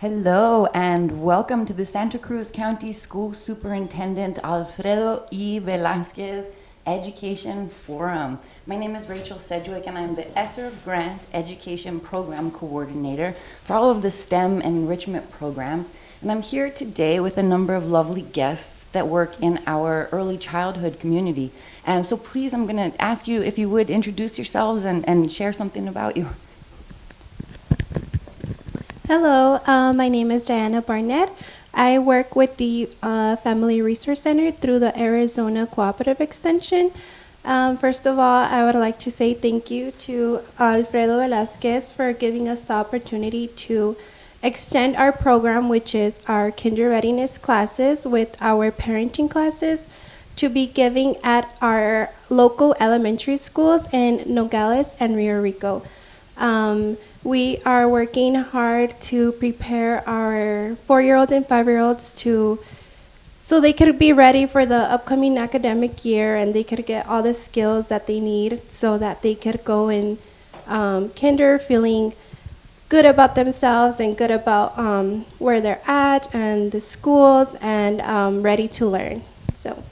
Hello and welcome to the Santa Cruz County School Superintendent Alfredo E. Velasquez Education Forum. My name is Rachel Sedgwick and I'm the ESSER Grant Education Program Coordinator for all of the STEM and enrichment programs. And I'm here today with a number of lovely guests that work in our early childhood community. And so please, I'm going to ask you if you would introduce yourselves and share something about you. Hello, my name is Diana Barnett. I work with the Family Resource Center through the Arizona Cooperative Extension. First of all, I would like to say thank you to Alfredo Velasquez for giving us the opportunity to extend our program, which is our kinder readiness classes with our parenting classes, to be giving at our local elementary schools in Nogales and Rio Rico. We are working hard to prepare our 4-year-olds and 5-year-olds so they could be ready for the upcoming academic year and they could get all the skills that they need so that they could go in kinder feeling good about themselves and good about where they're at and the schools and ready to learn. So.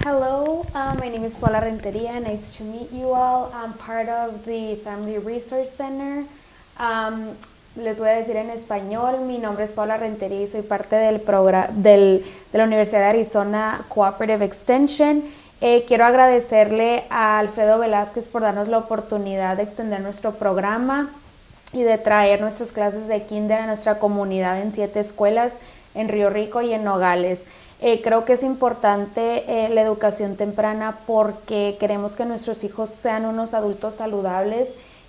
Hello, my name is Paula Renteria. Nice to meet you all. I'm part of the Family Resource Center. Les voy a decir en español, mi nombre es Paula Rentería y soy parte del de la Universidad de Arizona Cooperative Extension. Quiero agradecerle a Alfredo Velázquez por darnos la oportunidad de extender nuestro programa y de traer nuestras clases de kinder a nuestra comunidad en 7 escuelas en Río Rico y en Nogales. Creo que es importante la educación temprana porque queremos que nuestros hijos sean unos adultos saludables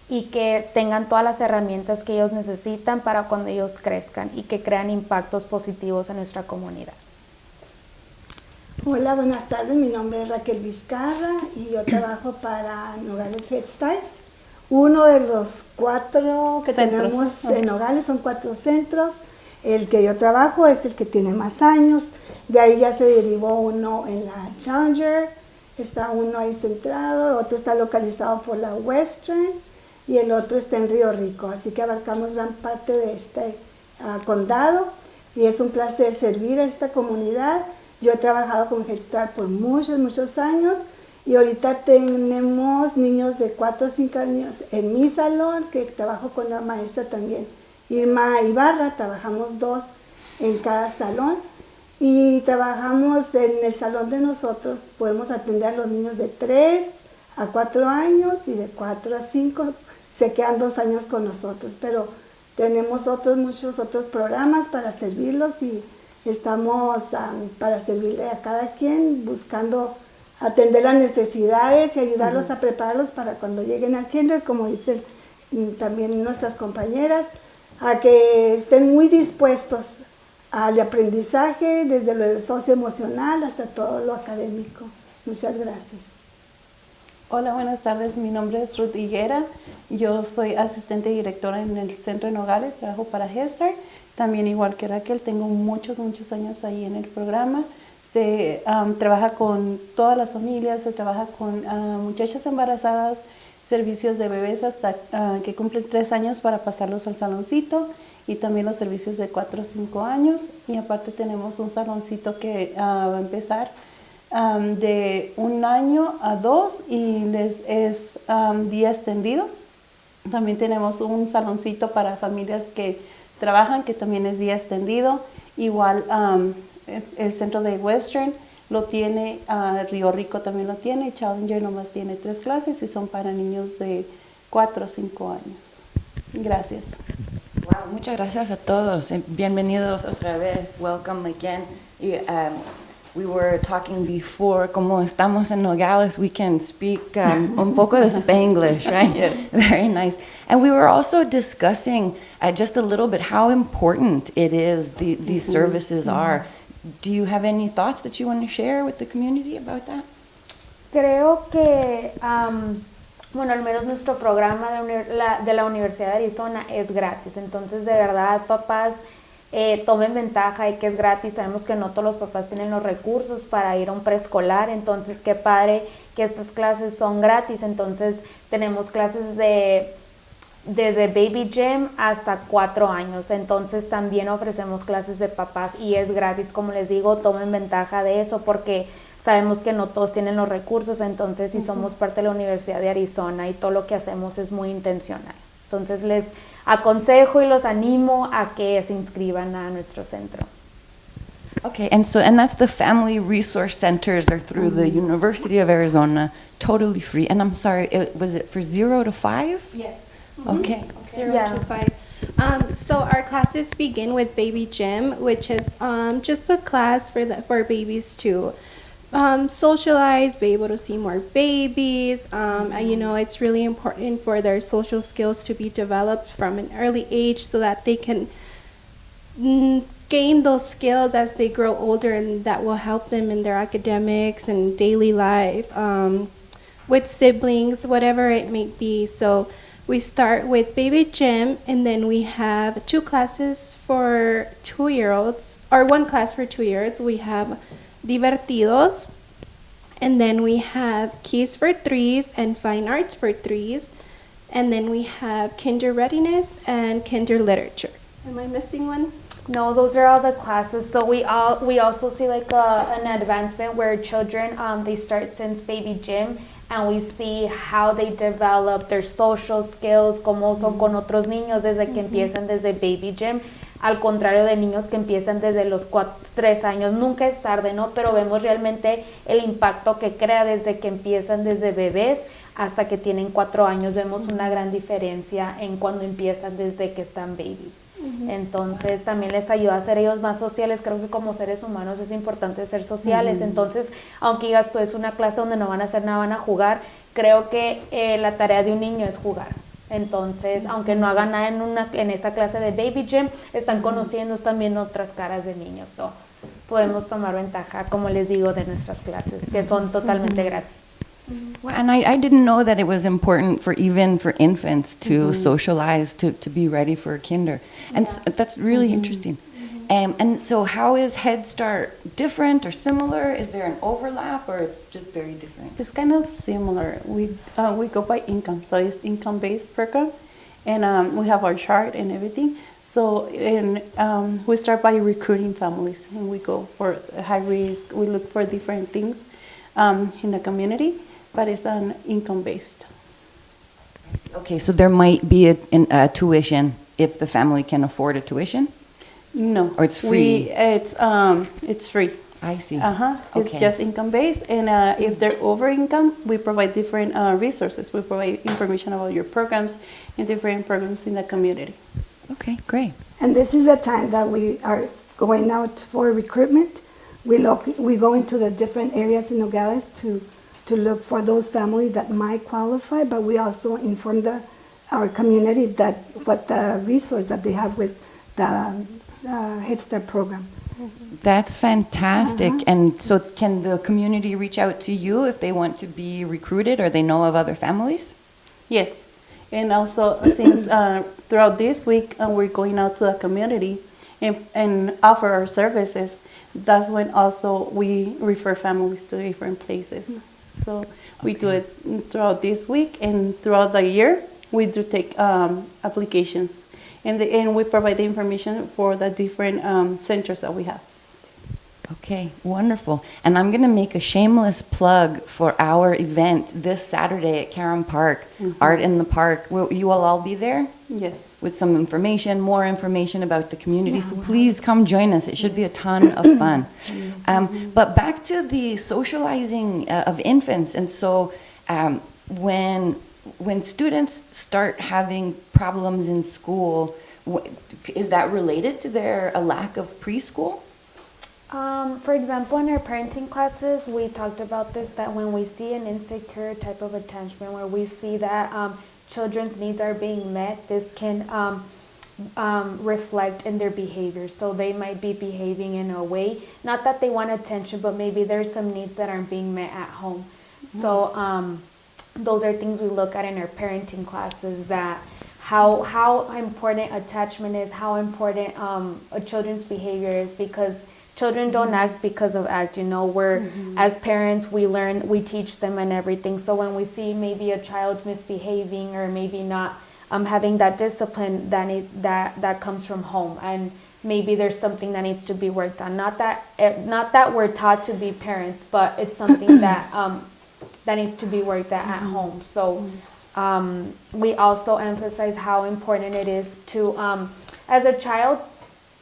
y que tengan todas las herramientas que ellos necesitan para cuando ellos crezcan y que crean impactos positivos en nuestra comunidad. Hola, buenas tardes. Mi nombre es Raquel Vizcarra y yo trabajo para Nogales Head Start. Uno de los 4 que Centros. tenemos en Nogales, son 4 centros. El que yo trabajo es el que tiene más años. De ahí ya se derivó uno en la Challenger, está uno ahí centrado, otro está localizado por la Western y el otro está en Río Rico. Así que abarcamos gran parte de este condado y es un placer servir a esta comunidad. Yo he trabajado con Head Start por muchos años y ahorita tenemos niños de 4 o 5 años en mi salón, que trabajo con la maestra también, Irma Ibarra. Trabajamos 2 en cada salón. Y trabajamos en el salón de nosotros, podemos atender a los niños de 3 a 4 años y de 4 a 5 se quedan 2 años con nosotros, pero tenemos muchos otros programas para servirlos y estamos para servirle a cada quien, buscando atender las necesidades y ayudarlos a prepararlos para cuando lleguen al kinder, como dicen también nuestras compañeras, a que estén muy dispuestos al aprendizaje, desde lo socioemocional hasta todo lo académico. Muchas gracias. Hola, buenas tardes. Mi nombre es Ruth Higuera. Yo soy asistente directora en el Centro de Nogales, trabajo para Head Start. También igual que Raquel, tengo muchos años ahí en el programa. Se trabaja con todas las familias, se trabaja con muchachas embarazadas, servicios de bebés hasta que cumplen 3 años para pasarlos al saloncito, y también los servicios de 4 o 5 años. Y aparte tenemos un saloncito que va a empezar de 1 año a 2 y es día extendido. También tenemos un saloncito para familias que trabajan, que también es día extendido. Igual el centro de Western lo tiene, Río Rico también lo tiene, Challenger nomás tiene 3 clases y son para niños de 4 o 5 años. Gracias. Wow, muchas gracias a todos. Bienvenidos otra vez. Welcome again. We were talking before, como estamos en Nogales, we can speak un poco de Spanglish, right? Yes. Very nice. And we were also discussing just a little bit how important it is these services are. Do you have any thoughts that you want to share with the community about that? Creo que, bueno, al menos nuestro programa de la Universidad de Arizona es gratis. Entonces, de verdad, papás, tomen ventaja de que es gratis. Sabemos que no todos los papás tienen los recursos para ir a un preescolar. Entonces, qué padre que estas clases son gratis. Entonces, tenemos clases de desde baby gym hasta 4 años. Entonces también ofrecemos clases de papás y es gratis, como les digo, tomen ventaja de eso porque sabemos que no todos tienen los recursos, entonces si somos parte de la Universidad de Arizona y todo lo que hacemos es muy intencional. Entonces les aconsejo y los animo a que se inscriban a nuestro centro. Okay, and that's the Family Resource Centers are through the University of Arizona, totally free. And I'm sorry, was it for 0 to 5? Yes. Okay. 0 Yeah. to 5. So our classes begin with baby gym, which is just a class for babies to socialize, be able to see more babies. And, you know, it's really important for their social skills to be developed from an early age so that they can gain those skills as they grow older, and that will help them in their academics and daily life with siblings, whatever it may be. So we start with baby gym, and then we have 2 classes for 2-year-olds, or 1 class for 2-year-olds. We have Divertidos, and then we have Keys for 3s and Fine Arts for 3s, and then we have Kinder Readiness and Kinder Literature. Am I missing one? No, those are all the classes. So we also see like an advancement where children they start since baby gym, and we see how they develop their social skills, cómo son con otros niños desde que empiezan desde baby gym, al contrario de niños que empiezan desde los 3 años. Nunca es tarde, ¿no? Pero vemos realmente el impacto que crea desde que empiezan desde bebés hasta que tienen 4 años. Vemos una gran diferencia en cuando empiezan desde que están babies. Entonces también les ayuda a ser ellos más sociales. Creo que como seres humanos es importante ser sociales. Entonces, aunque digas tú es una clase donde no van a hacer nada, van a jugar, creo que la tarea de un niño es jugar. Entonces, aunque no hagan nada en esa clase de baby gym, están conociendo también otras caras de niños. So, podemos tomar ventaja, como les digo, de nuestras clases, que son totalmente gratis. Well, and I didn't know that it was important for infants to socialize, to be ready for kinder. And that's really interesting. And so how is Head Start different or similar? Is there an overlap or it's just very different? It's kind of similar. We go by income, so it's income-based program, and we have our chart and everything. So we start by recruiting families, and we go for high risk. We look for different things in the community, but it's an income-based. Okay, so there might be a tuition if the family can afford a tuition? No, Or it's free? It's free. I see. It's Okay. just income based, and if they're over income, we provide different resources. We provide information about your programs and different programs in the community. Okay, great. And this is the time that we are going out for recruitment. We go into the different areas in Nogales to look for those families that might qualify, but we also inform our community that what the resource that they have with the Head Start program. That's fantastic. And so can the community reach out to you if they want to be recruited or they know of other families? Yes, and also since throughout this week we're going out to the community and offer our services, that's when also we refer families to different places. So we do it throughout this week, and throughout the year we do take applications, and we provide the information for the different centers that we have. Okay, wonderful. And I'm going to make a shameless plug for our event this Saturday at Caron Park, Art in the Park. Will you all be there? Yes. With some information, more information about the community. So please come join us. It should be a ton of fun. But back to the socializing of infants. And so when students start having problems in school, is that related to a lack of preschool? For example, in our parenting classes, we talked about this, that when we see an insecure type of attachment, where we see that children's needs are being met, this can reflect in their behavior. So they might be behaving in a way, not that they want attention, but maybe there's some needs that aren't being met at home. So those are things we look at in our parenting classes, that how important attachment is, how important a children's behavior is, because children don't act because of act, we're, as parents, we learn, we teach them and everything. So when we see maybe a child misbehaving or maybe not having that discipline that comes from home, and maybe there's something that needs to be worked on. Not that we're taught to be parents, but it's something that that needs to be worked at home. So we also emphasize how important it is to, as a child,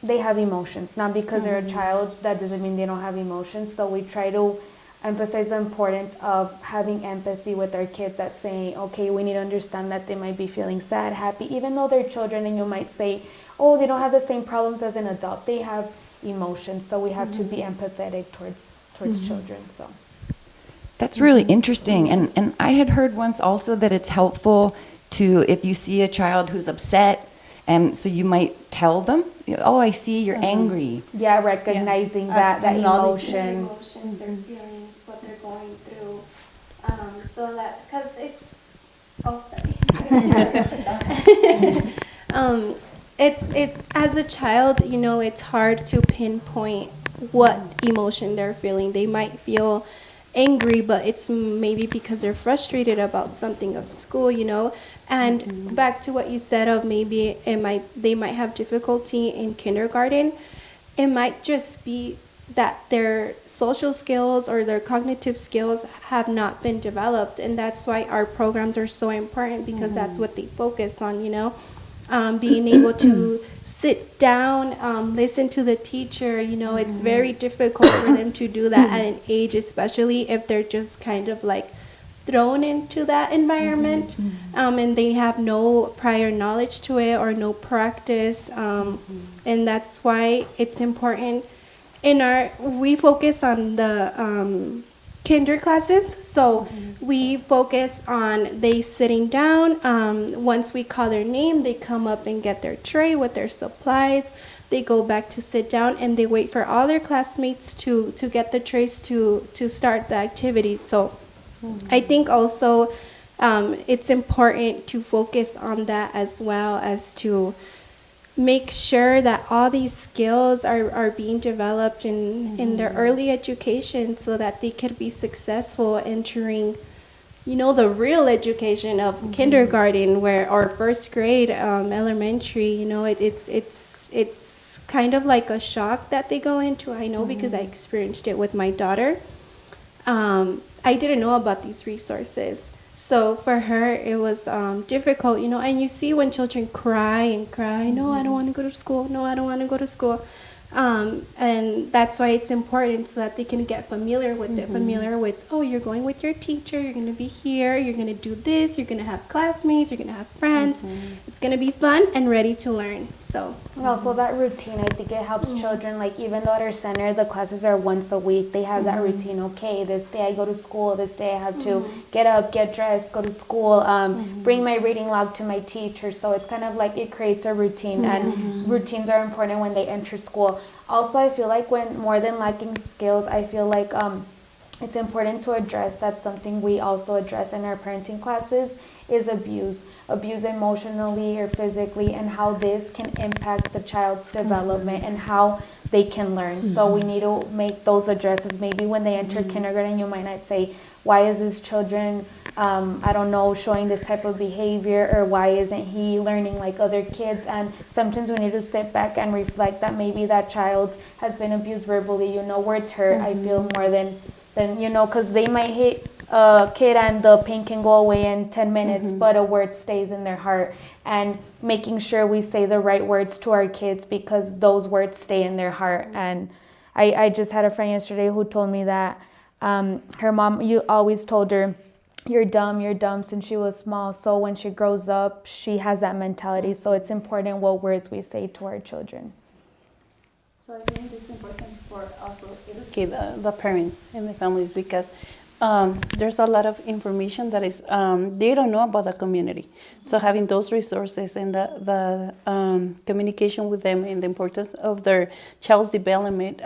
they have emotions. Not because they're a child, that doesn't mean they don't have emotions. So we try to emphasize the importance of having empathy with our kids, that saying, okay, we need to understand that they might be feeling sad, happy, even though they're children, and you might say, oh, they don't have the same problems as an adult. They have emotions, so we have to be empathetic towards children. So That's really interesting. And I had heard once also that it's helpful to, if you see a child who's upset, so you might tell them, oh, I see you're angry. yeah, recognizing that Their emotion. emotions, their feelings, what they're going through, so that, because it's, oh, sorry. It as a child, you know, it's hard to pinpoint what emotion they're feeling. They might feel angry, but it's maybe because they're frustrated about something of school, you know. And back to what you said of maybe they might have difficulty in kindergarten. It might just be that their social skills or their cognitive skills have not been developed, and that's why our programs are so important, because that's what they focus on, you know. Being able to sit down, listen to the teacher, you know, it's very difficult for them to do that at an age, especially if they're just kind of like thrown into that environment, and they have no prior knowledge to it or no practice, and that's why it's important. We focus on the kinder classes, so we focus on they sitting down. Once we call their name, they come up and get their tray with their supplies. They go back to sit down, and they wait for all their classmates to get the trays to start the activities. So I think also it's important to focus on that, as well as to make sure that all these skills are being developed in their early education, so that they could be successful entering, you know, the real education of kindergarten or first grade, elementary. You know, it's kind of like a shock that they go into. I know because I experienced it with my daughter. I didn't know about these resources. So for her, it was difficult, you know, and you see when children cry and cry, no, I don't want to go to school, no, I don't want to go to school. And that's why it's important, so that they can get familiar with it, oh, you're going with your teacher, you're going to be here, you're going to do this, you're going to have classmates, you're going to have friends. It's going to be fun and ready to learn. So. And also that routine, I think it helps children, like even though at our center the classes are once a week, they have that routine. Okay, this day I go to school, this day I have to get up, get dressed, go to school, bring my reading log to my teacher. So it's kind of like it creates a routine, and routines are important when they enter school. Also, I feel like when more than lacking skills, I feel like it's important to address, that's something we also address in our parenting classes, is abuse emotionally or physically, and how this can impact the child's development and how they can learn. So we need to make those addresses. Maybe when they enter kindergarten, you might not say, why is this children, I don't know, showing this type of behavior, or why isn't he learning like other kids? And sometimes we need to sit back and reflect that maybe that child has been abused verbally, you know, words hurt, I feel, more than you know, because they might hit a kid and the pain can go away in 10 minutes, but a word stays in their heart. And making sure we say the right words to our kids, because those words stay in their heart. And I just had a friend yesterday who told me that her mom, you always told her, you're dumb since she was small. So when she grows up, she has that mentality. So it's important what words we say to our children. So I think it's important for also educate the parents and the families, because there's a lot of information that is they don't know about the community. So having those resources and the communication with them, and the importance of their child's development,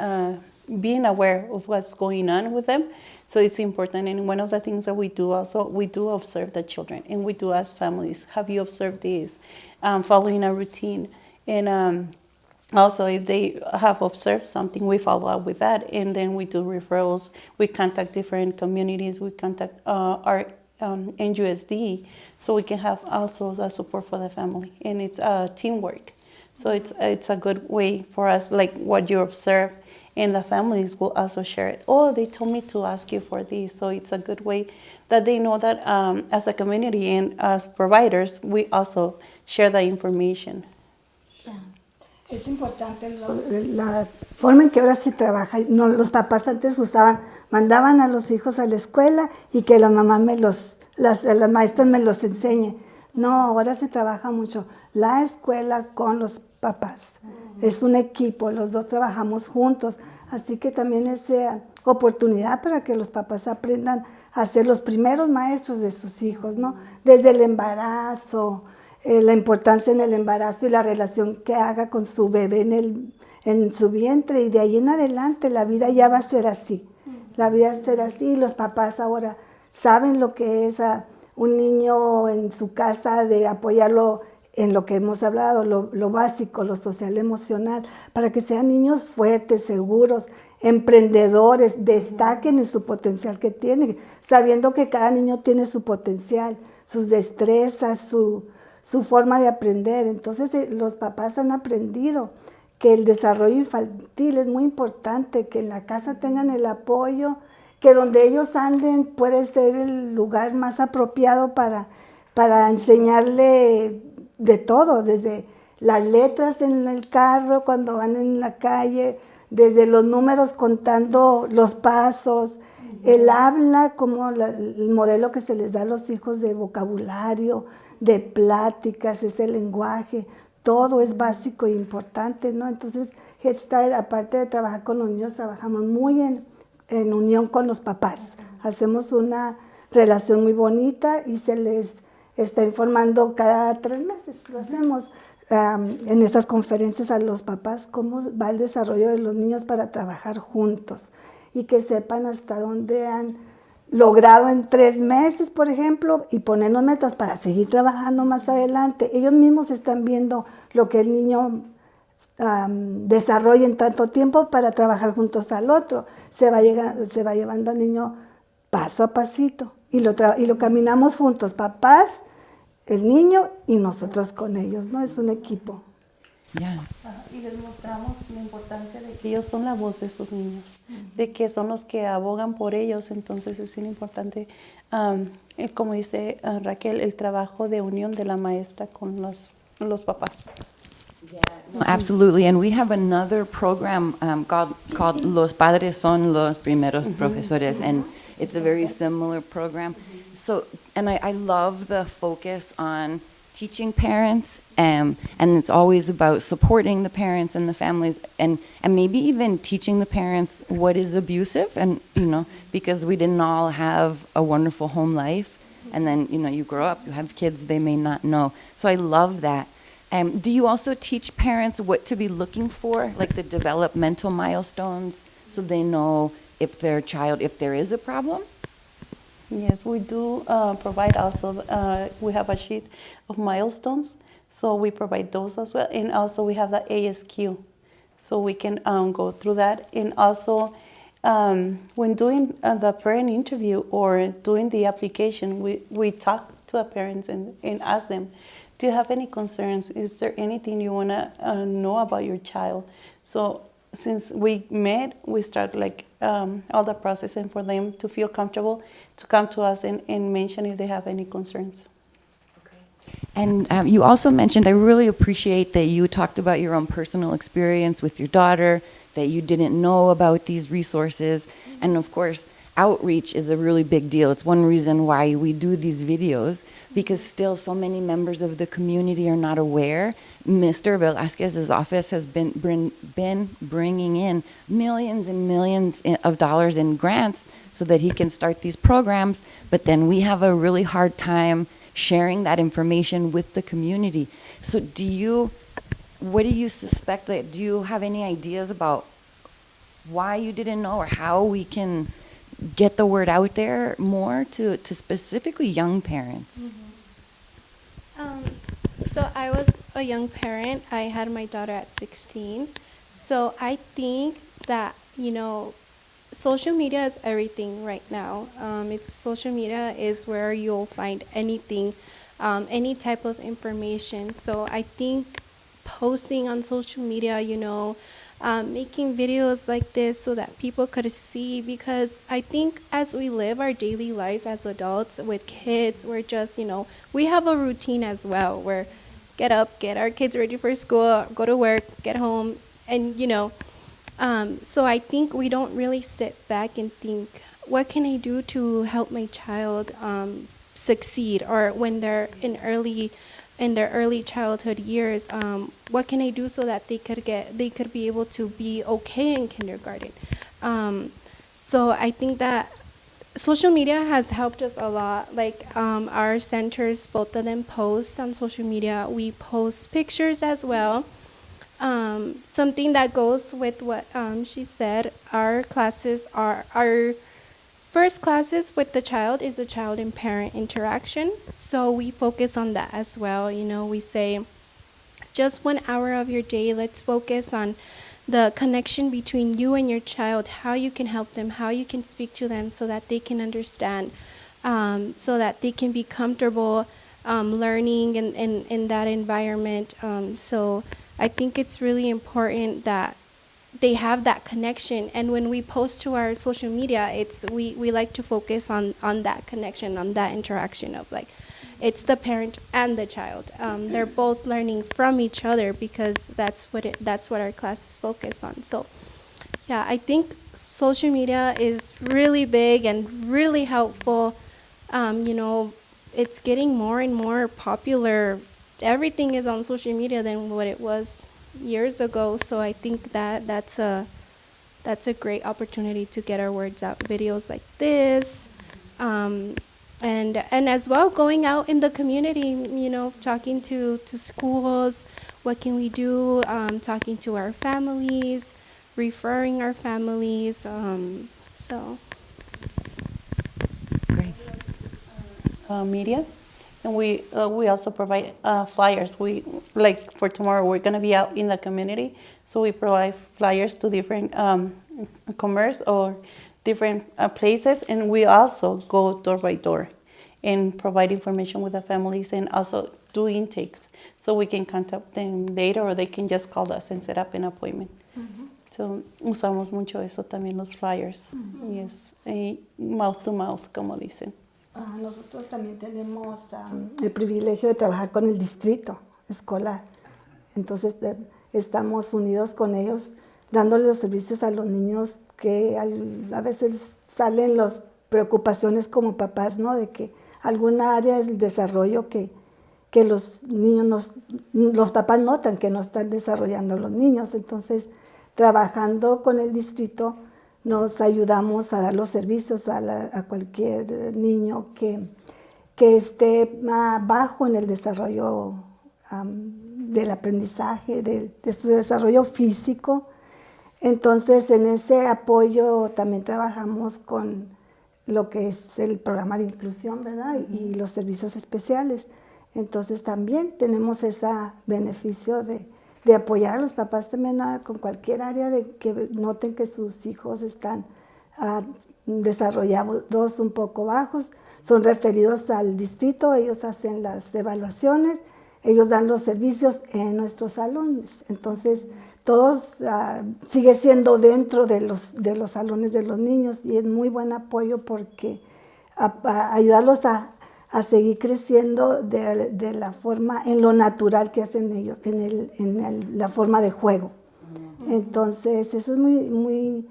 being aware of what's going on with them. So it's important. And one of the things that we do also, we do observe the children, and we do ask families, have you observed this? Following a routine. And also, if they have observed something, we follow up with that, and then we do referrals. We contact different communities. We contact our NUSD, so we can have also the support for the family, and it's teamwork. So it's a good way for us, like what you observe, and the families will also share it. Oh, they told me to ask you for this, so it's a good way that they know that as a community and as providers, we also share the information. Es importante la forma en que ahora se trabaja. No, los papás antes mandaban a los hijos a la escuela y que la mamá las maestras me los enseñe. No, ahora se trabaja mucho la escuela con los papás. Es un equipo, los dos trabajamos juntos. Así que también es oportunidad para que los papás aprendan a ser los primeros maestros de sus hijos, ¿no? Desde el embarazo, la importancia en el embarazo y la relación que haga con su bebé en su vientre, y de ahí en adelante la vida ya va a ser así. La vida va a ser así, y los papás ahora saben lo que es un niño en su casa, de apoyarlo en lo que hemos hablado, lo básico, lo social, emocional, para que sean niños fuertes, seguros, emprendedores, destaquen en su potencial que tienen, sabiendo que cada niño tiene su potencial, sus destrezas, su forma de aprender. Entonces los papás han aprendido que el desarrollo infantil es muy importante, que en la casa tengan el apoyo, que donde ellos anden puede ser el lugar más apropiado para enseñarle de todo, desde las letras en el carro, cuando van en la calle, desde los números contando los pasos, el habla, como el modelo que se les da a los hijos de vocabulario, de pláticas, ese lenguaje, todo es básico e importante, ¿no? Entonces, Head Start, aparte de trabajar con los niños, trabajamos muy en unión con los papás. Hacemos una relación muy bonita y se les está informando cada 3 meses. Lo hacemos en estas conferencias a los papás, cómo va el desarrollo de los niños para trabajar juntos y que sepan hasta dónde han logrado en 3 meses, por ejemplo, y ponernos metas para seguir trabajando más adelante. Ellos mismos están viendo lo que el niño desarrolla en tanto tiempo para trabajar juntos al otro. Se va llevando al niño paso a pasito y lo caminamos juntos, papás, el niño y nosotros con ellos, ¿no? Es un equipo. Yeah. Y les mostramos la importancia de que ellos son la voz de esos niños, de que son los que abogan por ellos. Entonces es bien importante, como dice Raquel, el trabajo de unión de la maestra con los papás. Yeah, no, absolutely. And we have another program called Los Padres Son Los Primeros Profesores, and it's a very similar program. So, and I love the focus on teaching parents, and it's always about supporting the parents and the families, and maybe even teaching the parents what is abusive, and because we didn't all have a wonderful home life, and then you grow up, you have kids, they may not know. So I love that. Do you also teach parents what to be looking for, like the developmental milestones, so they know if their child, if there is a problem? Yes, we do provide also, we have a sheet of milestones, so we provide those as well. And also we have the ASQ, so we can go through that. And also when doing the parent interview or doing the application, we talk to the parents and ask them, do you have any concerns? Is there anything you want to know about your child? So since we met, we start all the process, and for them to feel comfortable to come to us and mention if they have any concerns. And you also mentioned, I really appreciate that you talked about your own personal experience with your daughter, that you didn't know about these resources. And of course, outreach is a really big deal. It's one reason why we do these videos, because still so many members of the community are not aware. Mr. Velasquez's office has been bringing in millions and millions of dollars in grants so that he can start these programs, but then we have a really hard time sharing that information with the community. So what do you suspect? Do you have any ideas about why you didn't know, or how we can get the word out there more to specifically young parents? So I was a young parent. I had my daughter at 16. So I think that, social media is everything right now. It's social media is where you'll find anything, any type of information. So I think posting on social media, making videos like this so that people could see, because I think as we live our daily lives as adults with kids, we're just, we have a routine as well. We're get up, get our kids ready for school, go to work, get home, and so I think we don't really sit back and think, what can I do to help my child succeed, or when they're in their early childhood years, what can I do so that they could be able to be okay in kindergarten. So I think that social media has helped us a lot. Like our centers, both of them post on social media. We post pictures as well. Something that goes with what she said, our classes are our first classes with the child is the child and parent interaction. So we focus on that as well. We say just 1 hour of your day, let's focus on the connection between you and your child, how you can help them, how you can speak to them so that they can understand, so that they can be comfortable learning in that environment. So I think it's really important that they have that connection. And when we post to our social media, we like to focus on that connection, on that interaction of like, it's the parent and the child. They're both learning from each other, because that's what our classes focus on. So yeah, I think social media is really big and really helpful. It's getting more and more popular. Everything is on social media than what it was years ago. So I think that's a great opportunity to get our words out. Videos like this, and as well going out in the community, talking to schools, what can we do, talking to our families, referring our families. So Great. Media, and we also provide flyers. We like for tomorrow we're going to be out in the community, so we provide flyers to different commerce or different places, and we also go door by door and provide information with the families, and also do intakes, so we can contact them later, or they can just call us and set up an appointment. So usamos mucho eso también, los flyers. Yes, mouth to mouth, como dicen. Nosotros también tenemos el privilegio de trabajar con el distrito escolar. Entonces estamos unidos con ellos, dándole los servicios a los niños que a veces salen las preocupaciones como papás, ¿no? De que alguna área del desarrollo que los niños, los papás notan que no están desarrollando los niños. Entonces, trabajando con el distrito, nos ayudamos a dar los servicios a cualquier niño que esté bajo en el desarrollo del aprendizaje, de su desarrollo físico. Entonces, en ese apoyo también trabajamos con lo que es el programa de inclusión, ¿verdad? Y los servicios especiales. Entonces, también tenemos ese beneficio de apoyar a los papás también con cualquier área de que noten que sus hijos están desarrollados un poco bajos. Son referidos al distrito, ellos hacen las evaluaciones, ellos dan los servicios en nuestros salones. Entonces, todos sigue siendo dentro de los salones de los niños, y es muy buen apoyo porque ayudarlos a seguir creciendo de la forma, en lo natural que hacen ellos, en la forma de juego. Entonces, eso es muy, muy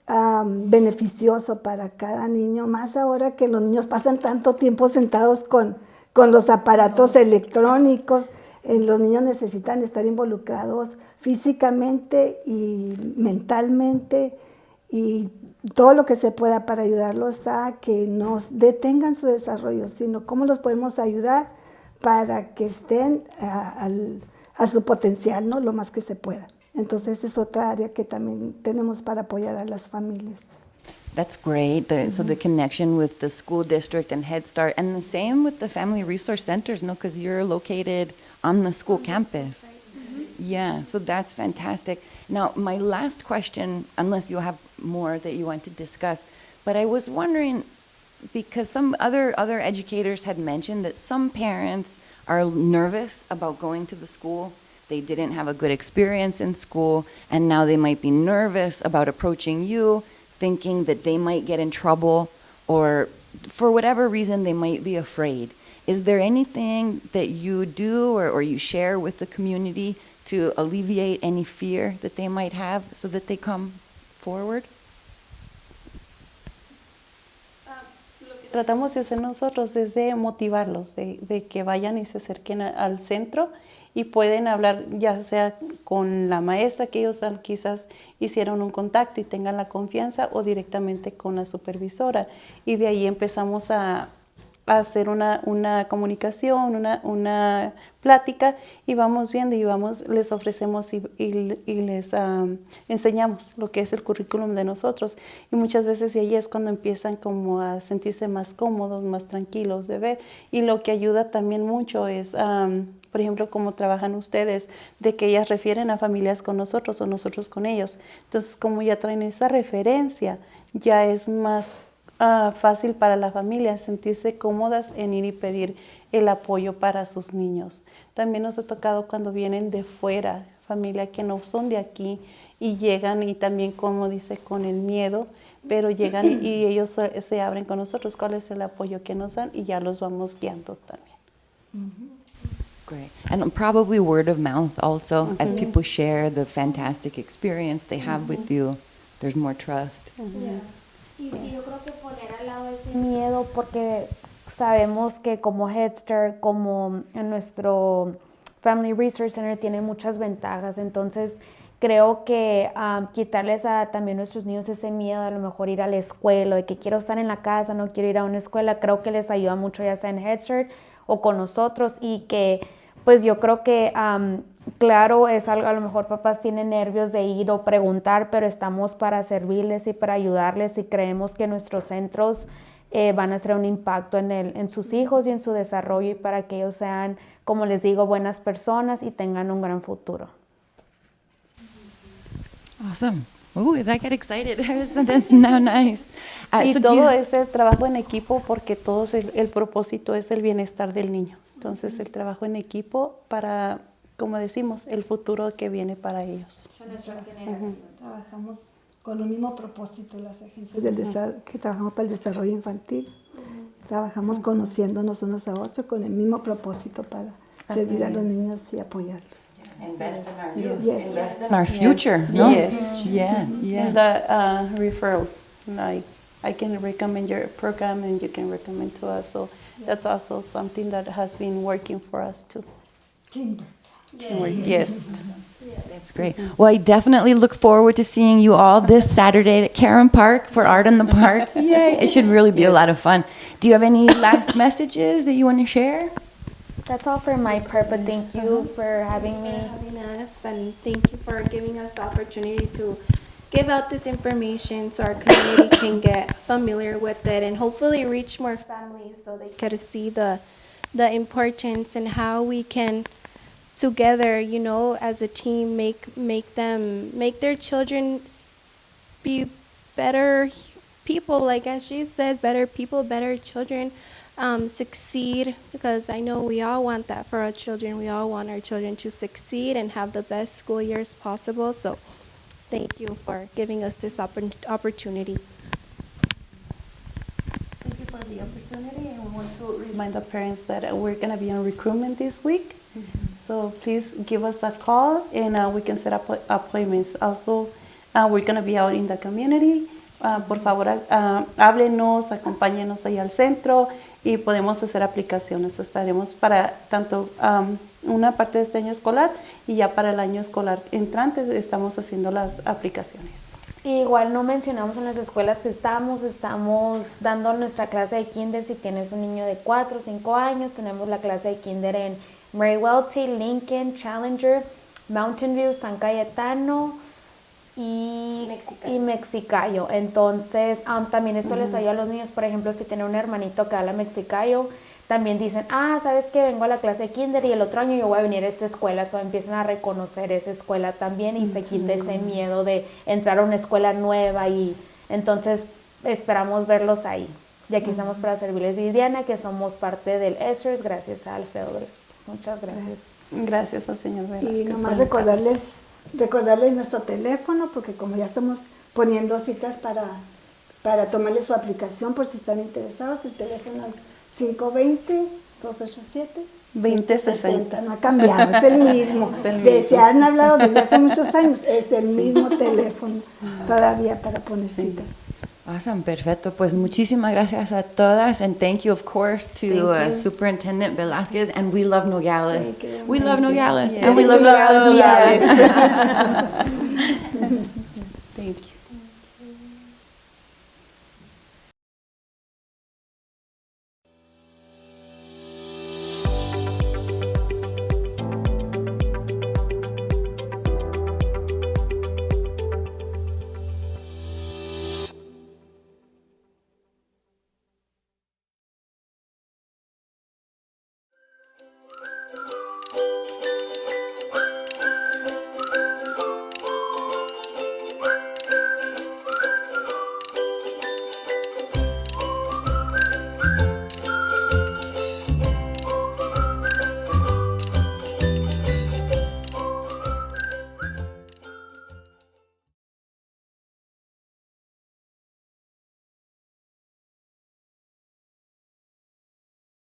beneficioso para cada niño, más ahora que los niños pasan tanto tiempo sentados con los aparatos electrónicos. Los niños necesitan estar involucrados físicamente y mentalmente, y todo lo que se pueda para ayudarlos a que no detengan su desarrollo, sino cómo los podemos ayudar para que estén a su potencial, ¿no? Lo más que se pueda. Entonces es otra área que también tenemos para apoyar a las familias. That's great. So the connection with the school district and Head Start, and the same with the family resource centers, no? Because you're located on the school campus. Yeah, so that's fantastic. Now, my last question, unless you have more that you want to discuss, but I was wondering, because some other educators had mentioned that some parents are nervous about going to the school. They didn't have a good experience in school, and now they might be nervous about approaching you, thinking that they might get in trouble, or for whatever reason, they might be afraid. Is there anything that you do or you share with the community to alleviate any fear that they might have so that they come forward? Tratamos de hacer nosotros es de motivarlos, de que vayan y se acerquen al centro y pueden hablar ya sea con la maestra que ellos quizás hicieron un contacto y tengan la confianza o directamente con la supervisora. Y de ahí empezamos a hacer una comunicación, una plática y vamos viendo y les ofrecemos y les enseñamos lo que es el currículum de nosotros. Y muchas veces ahí es cuando empiezan como a sentirse más cómodos, más tranquilos de ver. Y lo que ayuda también mucho es, por ejemplo, cómo trabajan ustedes, de que ellas refieren a familias con nosotros o nosotros con ellos. Entonces, como ya traen esa referencia, ya es más fácil para la familia sentirse cómodas en ir y pedir el apoyo para sus niños. También nos ha tocado cuando vienen de fuera, familia que no son de aquí y llegan y también, como dice, con el miedo, pero llegan y ellos se abren con nosotros, cuál es el apoyo que nos dan y ya los vamos guiando también. Great. And probably word of mouth also, as people share the fantastic experience they have with you, there's more trust. Y sí, yo creo que poner al lado ese miedo, porque sabemos que como Head Start, como en nuestro Family Resource Center tiene muchas ventajas, entonces creo que quitarles a también nuestros niños ese miedo de a lo mejor ir a la escuela, de que quiero estar en la casa, no quiero ir a una escuela, creo que les ayuda mucho ya sea en Head Start o con nosotros y que pues yo creo que claro, es algo, a lo mejor papás tienen nervios de ir o preguntar, pero estamos para servirles y para ayudarles y creemos que nuestros centros van a hacer un impacto en sus hijos y en su desarrollo y para que ellos sean, como les digo, buenas personas y tengan un gran futuro. Awesome. Ooh, that got excited. That's now nice. Y So do todo you- es el trabajo en equipo porque todos el propósito es el bienestar del niño. Entonces el trabajo en equipo para, como decimos, el futuro que viene para ellos. Son nuestras generaciones. Trabajamos con un mismo propósito las agencias que trabajamos para el desarrollo infantil. Trabajamos conociéndonos unos a otros con el mismo propósito para servir a los niños y apoyarlos. Invest in our youth. Yes. Invest in our future. No? Yes. Yeah, yeah. The referrals, like I can recommend your program and you can recommend to us. So that's also something that has been working for us too. Teamwork. Teamwork. Yes. That's great. Well, I definitely look forward to seeing you all this Saturday at Karen Park for Art in the Park. Yay! It should really be a lot of fun. Do you have any last messages that you want to share? That's all for my part, but thank you for having me. Having us, and thank you for giving us the opportunity to give out this information so our community can get familiar with it and hopefully reach more families so they can see the importance and how we can together, you know, as a team, make their children be better people, like as she says, better people, better children, succeed, because I know we all want that for our children. We all want our children to succeed and have the best school years possible. So thank you for giving us this opportunity. Thank you for the opportunity, and we want to remind the parents that we're going to be on recruitment this week. So please give us a call, and we can set up appointments. Also, we're going to be out in the community. Por favor, háblenos, acompáñenos ahí al centro y podemos hacer aplicaciones. Estaremos para tanto una parte de este año escolar y ya para el año escolar entrante estamos haciendo las aplicaciones. Igual no mencionamos en las escuelas que estamos dando nuestra clase de kinder si tienes un niño de 4 o 5 años. Tenemos la clase de kinder en Mary Welty, Lincoln, Challenger, Mountain View, San Cayetano y Mexicayo. Entonces también esto les ayuda a los niños, por ejemplo, si tienen un hermanito que habla Mexicayo, también dicen, sabes que vengo a la clase de kinder y el otro año yo voy a venir a esta escuela, o empiezan a reconocer esa escuela también y se quita ese miedo de entrar a una escuela nueva, y entonces esperamos verlos ahí. Y aquí estamos para servirles, Viviana, que somos parte del ESERS, gracias a Alfredo Velázquez. Muchas gracias. Gracias al señor Velázquez. Y nomás por invitarnos. recordarles nuestro teléfono, porque como ya estamos poniendo citas para tomarle su aplicación por si están interesados, el teléfono es 520-287-2060. No ha cambiado, es el mismo. Es el mismo. Se han hablado desde hace muchos años, es el mismo teléfono todavía para poner citas. Awesome, perfecto. Pues muchísimas gracias a todas, and thank you, of course, to Superintendent Velázquez, and we love Nogales. Thank you. We love Nogales, Yes. and we love We love Nogales. Nogales.